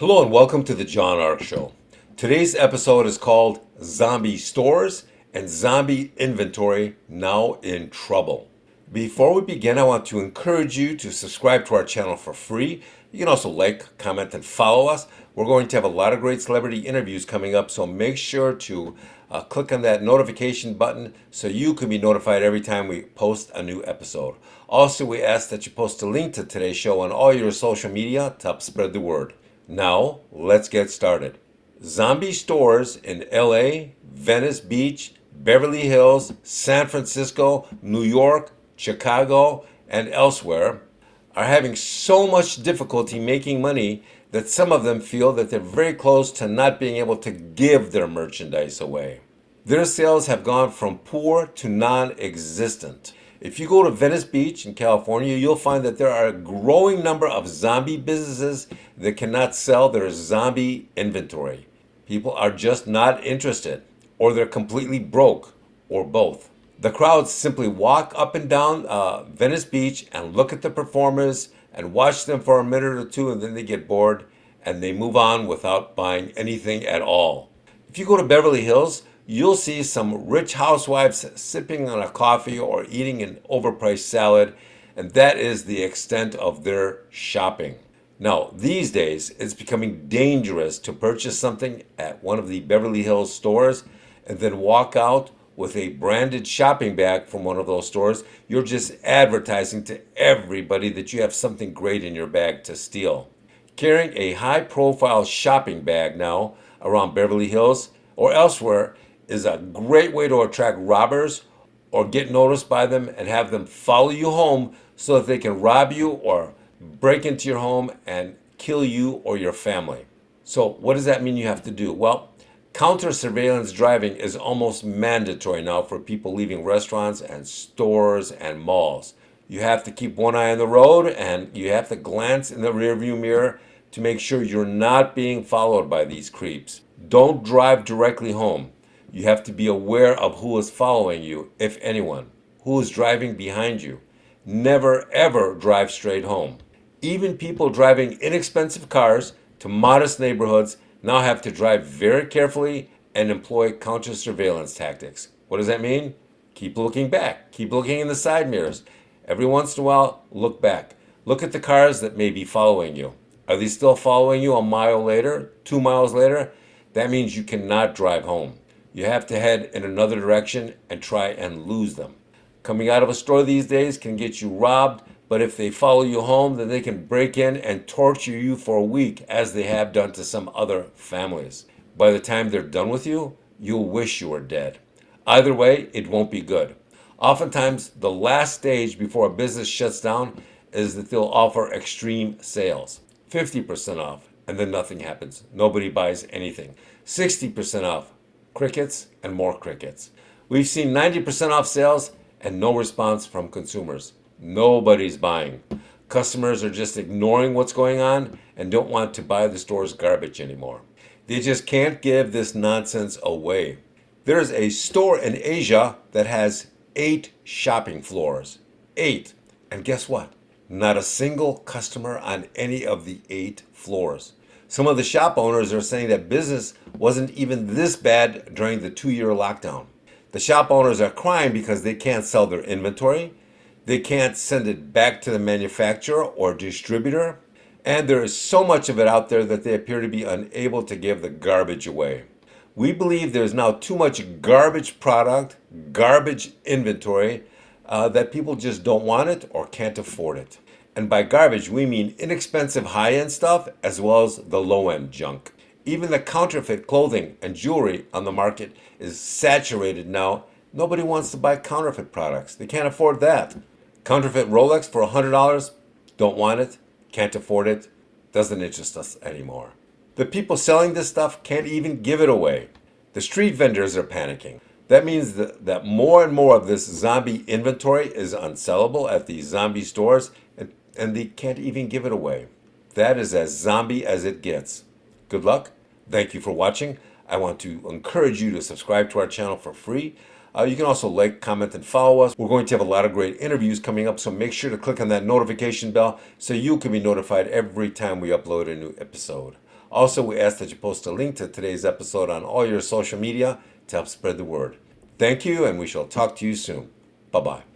Hello and welcome to the John Ark Show. Today's episode is called Zombie Stores and Zombie Inventory Now in Trouble. Before we begin, I want to encourage you to subscribe to our channel for free. You can also like, comment, and follow us. We're going to have a lot of great celebrity interviews coming up, so make sure to click on that notification button so you can be notified every time we post a new episode. Also, we ask that you post a link to today's show on all your social media to help spread the word. Now, let's get started. Zombie stores in LA, Venice Beach, Beverly Hills, San Francisco, New York, Chicago, and elsewhere are having so much difficulty making money that some of them feel that they're very close to not being able to give their merchandise away. Their sales have gone from poor to non-existent. If you go to Venice Beach in California, you'll find that there are a growing number of zombie businesses that cannot sell their zombie inventory. People are just not interested, or they're completely broke, or both. The crowds simply walk up and down Venice Beach and look at the performers and watch them for a minute or two, and then they get bored and they move on without buying anything at all. If you go to Beverly Hills, you'll see some rich housewives sipping on a coffee or eating an overpriced salad, and that is the extent of their shopping. Now, these days, it's becoming dangerous to purchase something at one of the Beverly Hills stores and then walk out with a branded shopping bag from one of those stores. You're just advertising to everybody that you have something great in your bag to steal. Carrying a high-profile shopping bag now around Beverly Hills or elsewhere is a great way to attract robbers or get noticed by them and have them follow you home so that they can rob you or break into your home and kill you or your family. So what does that mean you have to do? Well, counter surveillance driving is almost mandatory now for people leaving restaurants and stores and malls. You have to keep one eye on the road and you have to glance in the rearview mirror to make sure you're not being followed by these creeps. Don't drive directly home. You have to be aware of who is following you, if anyone, who is driving behind you. Never ever drive straight home. Even people driving inexpensive cars to modest neighborhoods now have to drive very carefully and employ counter surveillance tactics. What does that mean? Keep looking back. Keep looking in the side mirrors. Every once in a while, look back. Look at the cars that may be following you. Are they still following you a mile later, 2 miles later? That means you cannot drive home. You have to head in another direction and try and lose them. Coming out of a store these days can get you robbed, but if they follow you home, then they can break in and torture you for a week, as they have done to some other families. By the time they're done with you, you'll wish you were dead. Either way, it won't be good. Oftentimes, the last stage before a business shuts down is that they'll offer extreme sales. 50% off, and then nothing happens. Nobody buys anything. 60% off. Crickets and more crickets. We've seen 90% off sales and no response from consumers. Nobody's buying. Customers are just ignoring what's going on and don't want to buy the store's garbage anymore. They just can't give this nonsense away. There's a store in Asia that has 8 shopping floors. 8. And guess what? Not a single customer on any of the 8 floors. Some of the shop owners are saying that business wasn't even this bad during the 2-year lockdown. The shop owners are crying because they can't sell their inventory, they can't send it back to the manufacturer or distributor, and there is so much of it out there that they appear to be unable to give the garbage away. We believe there's now too much garbage product, garbage inventory, that people just don't want it or can't afford it. And by garbage, we mean inexpensive high-end stuff as well as the low-end junk. Even the counterfeit clothing and jewelry on the market is saturated now. Nobody wants to buy counterfeit products. They can't afford that. Counterfeit Rolex for $100, don't want it, can't afford it, doesn't interest us anymore. The people selling this stuff can't even give it away. The street vendors are panicking. That means that more and more of this zombie inventory is unsellable at these zombie stores, and they can't even give it away. That is as zombie as it gets. Good luck. Thank you for watching. I want to encourage you to subscribe to our channel for free. You can also like, comment, and follow us. We're going to have a lot of great interviews coming up, so make sure to click on that notification bell so you can be notified every time we upload a new episode. Also, we ask that you post a link to today's episode on all your social media to help spread the word. Thank you, and we shall talk to you soon. Bye-bye.